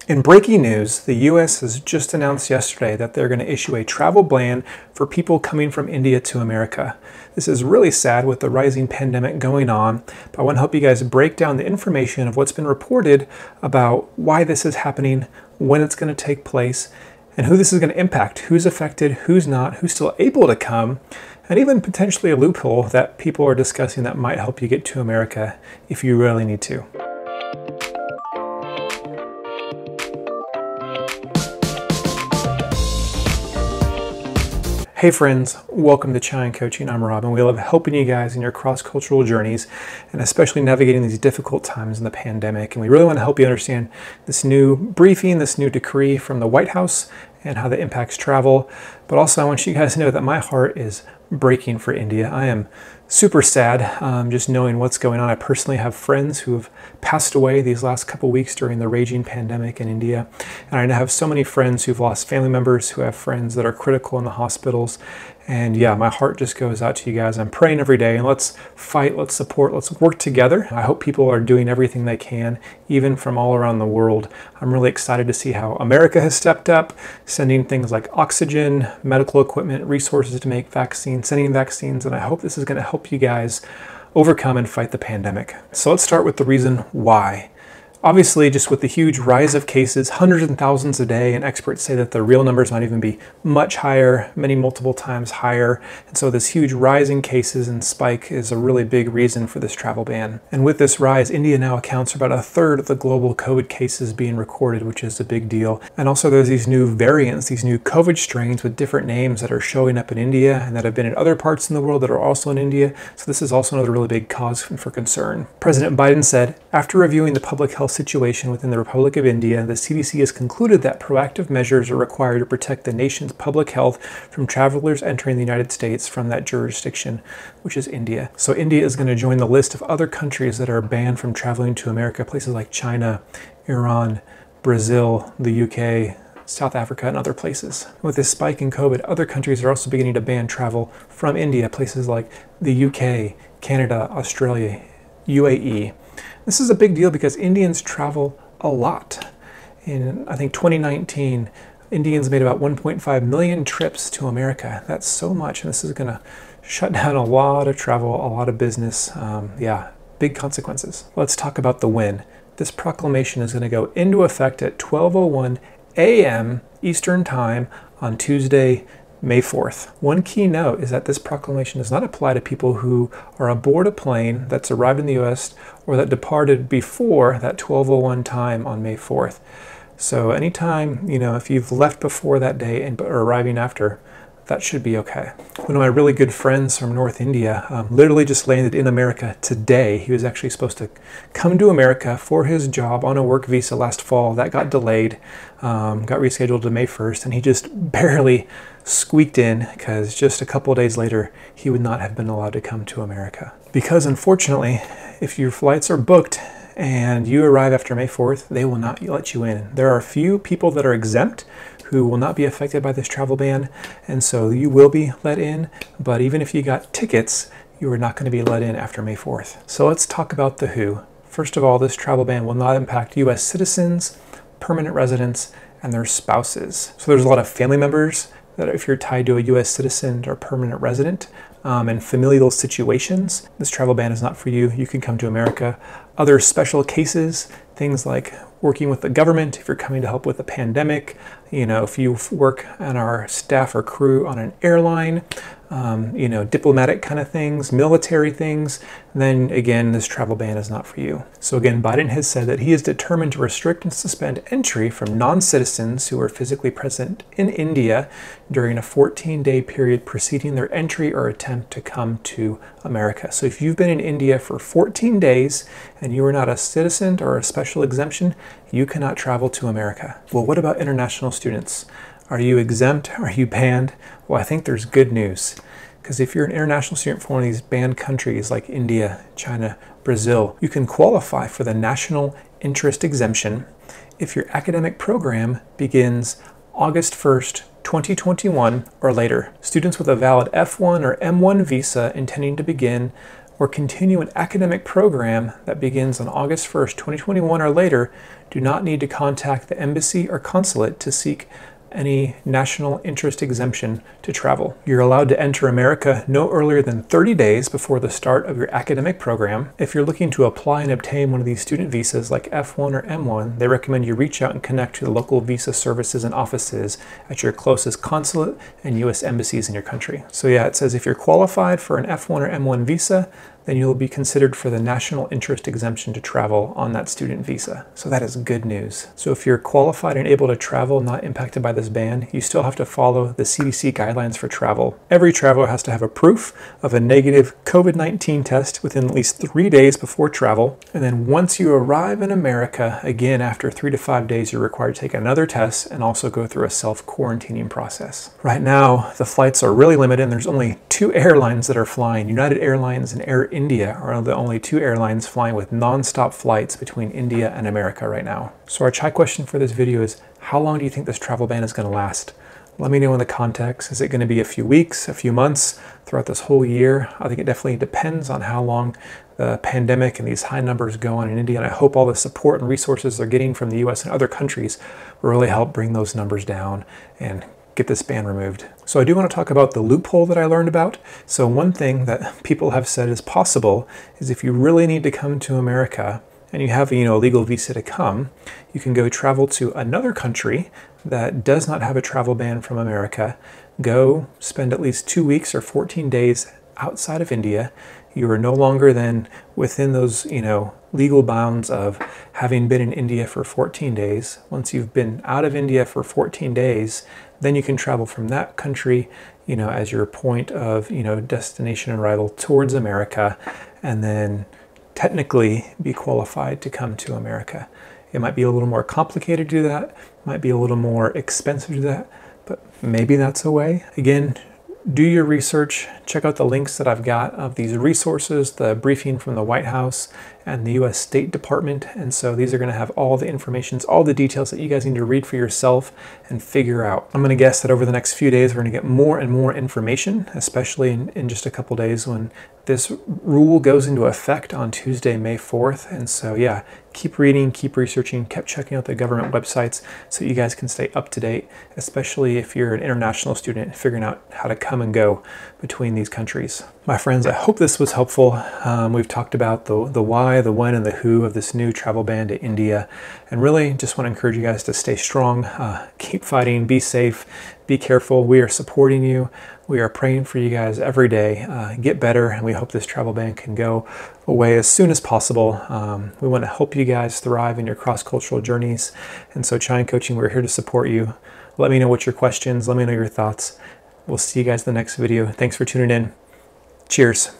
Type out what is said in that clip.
In breaking news, the US has just announced yesterday that they're going to issue a travel ban for people coming from India to America. This is really sad with the rising pandemic going on, but I want to help you guys break down the information of what's been reported about why this is happening, when it's going to take place, and who this is going to impact, who's affected, who's not, who's still able to come, and even potentially a loophole that people are discussing that might help you get to America if you really need to. Hey friends, welcome to Chai and Coaching. I'm Rob, and we love helping you guys in your cross-cultural journeys and especially navigating these difficult times in the pandemic. And we really want to help you understand this new briefing, this new decree from the White House and how that impacts travel. But also I want you guys to know that my heart is breaking for India. I am super sad just knowing what's going on. I personally have friends who have passed away these last couple weeks during the raging pandemic in India. And I now have so many friends who've lost family members, who have friends that are critical in the hospitals. And yeah, my heart just goes out to you guys. I'm praying every day, and let's fight, let's support, let's work together. I hope people are doing everything they can, even from all around the world. I'm really excited to see how America has stepped up, sending things like oxygen, medical equipment, resources to make vaccines, sending vaccines, and I hope this is going to help you guys overcome and fight the pandemic. So let's start with the reason why. Obviously, just with the huge rise of cases, hundreds and thousands a day, and experts say that the real numbers might even be much higher, many multiple times higher. And so this huge rise in cases and spike is a really big reason for this travel ban. And with this rise, India now accounts for about a third of the global COVID cases being recorded, which is a big deal. And also there's these new variants, these new COVID strains with different names that are showing up in India and that have been in other parts in the world that are also in India. So this is also another really big cause for concern. President Biden said, after reviewing the public health situation within the Republic of India, the CDC has concluded that proactive measures are required to protect the nation's public health from travelers entering the United States from that jurisdiction, which is India. So India is going to join the list of other countries that are banned from traveling to America, places like China, Iran, Brazil, the UK, South Africa, and other places. With this spike in COVID, other countries are also beginning to ban travel from India, places like the UK, Canada, Australia, UAE. This is a big deal because Indians travel a lot. In, I think, 2019, Indians made about 1.5 million trips to America. That's so much, and this is going to shut down a lot of travel, a lot of business. Yeah, big consequences. Let's talk about the when. This proclamation is going to go into effect at 12:01 a.m. Eastern Time on Tuesday, May 4th. One key note is that this proclamation does not apply to people who are aboard a plane that's arrived in the US or that departed before that 12:01 time on May 4th. So anytime, if you've left before that day and are arriving after, that should be okay. One of my really good friends from North India literally just landed in America today. He was actually supposed to come to America for his job on a work visa last fall. That got delayed, got rescheduled to May 1st, and he just barely squeaked in because just a couple of days later, he would not have been allowed to come to America. Because unfortunately, if your flights are booked and you arrive after May 4th, they will not let you in. There are a few people that are exempt who will not be affected by this travel ban, and so you will be let in, but even if you got tickets, you are not going to be let in after May 4th. So let's talk about the who. First of all, this travel ban will not impact US citizens, permanent residents, and their spouses. So there's a lot of family members that if you're tied to a US citizen or permanent resident, and familial situations, this travel ban is not for you. You can come to America. Other special cases, things like working with the government, if you're coming to help with a pandemic, if you work on our staff or crew on an airline, diplomatic kind of things, military things, then again, this travel ban is not for you. So again, Biden has said that he is determined to restrict and suspend entry from non-citizens who are physically present in India during a 14-day period preceding their entry or attempt to come to America. So if you've been in India for 14 days and you are not a citizen or a special exemption, you cannot travel to America. Well, what about international students? Are you exempt? Are you banned? Well, I think there's good news. Because if you're an international student from one of these banned countries like India, China, Brazil, you can qualify for the national interest exemption if your academic program begins August 1st, 2021 or later. Students with a valid F1 or M1 visa intending to begin or continue an academic program that begins on August 1st, 2021 or later do not need to contact the embassy or consulate to seek any national interest exemption to travel. You're allowed to enter America no earlier than 30 days before the start of your academic program. If you're looking to apply and obtain one of these student visas like F1 or M1, they recommend you reach out and connect to the local visa services and offices at your closest consulate and U.S. embassies in your country. So yeah, it says if you're qualified for an F1 or M1 visa, then you'll be considered for the national interest exemption to travel on that student visa. So that is good news. So if you're qualified and able to travel, not impacted by this ban, you still have to follow the CDC guidelines for travel. Every traveler has to have a proof of a negative COVID-19 test within at least 3 days before travel. And then once you arrive in America, again, after 3 to 5 days, you're required to take another test and also go through a self-quarantining process. Right now, the flights are really limited and there's only 2 airlines that are flying. United Airlines and Air India are the only 2 airlines flying with non-stop flights between India and America right now. So our chai question for this video is, how long do you think this travel ban is going to last? Let me know in the context. Is it going to be a few weeks, a few months, throughout this whole year? I think it definitely depends on how long the pandemic and these high numbers go on in India. And I hope all the support and resources they're getting from the US and other countries will really help bring those numbers down and get this ban removed. So I do want to talk about the loophole that I learned about. So one thing that people have said is possible is if you really need to come to America and you have a legal visa to come, you can go travel to another country that does not have a travel ban from America, go spend at least 2 weeks or 14 days outside of India. You are no longer then within those, legal bounds of having been in India for 14 days. Once you've been out of India for 14 days, then you can travel from that country, as your point of, destination arrival towards America, and then technically be qualified to come to America. It might be a little more complicated to do that, might be a little more expensive to do that, but maybe that's a way. Again, do your research, check out the links that I've got of these resources, the briefing from the White House and the US State Department. And so these are going to have all the information, all the details that you guys need to read for yourself and figure out. I'm going to guess that over the next few days, we're going to get more and more information, especially in just a couple days when this rule goes into effect on Tuesday, May 4th. And so, yeah, keep reading, keep researching, keep checking out the government websites so you guys can stay up to date, especially if you're an international student figuring out how to come and go between these countries. My friends, I hope this was helpful. We've talked about the why, the when, and the who of this new travel ban to India, and really just want to encourage you guys to stay strong, keep fighting, be safe, be careful. We are supporting you. We are praying for you guys every day. Get better, and we hope this travel ban can go away as soon as possible. We want to help you guys thrive in your cross-cultural journeys, and so Chai and Coaching, we're here to support you. Let me know what your questions, let me know your thoughts. We'll see you guys in the next video. Thanks for tuning in. Cheers.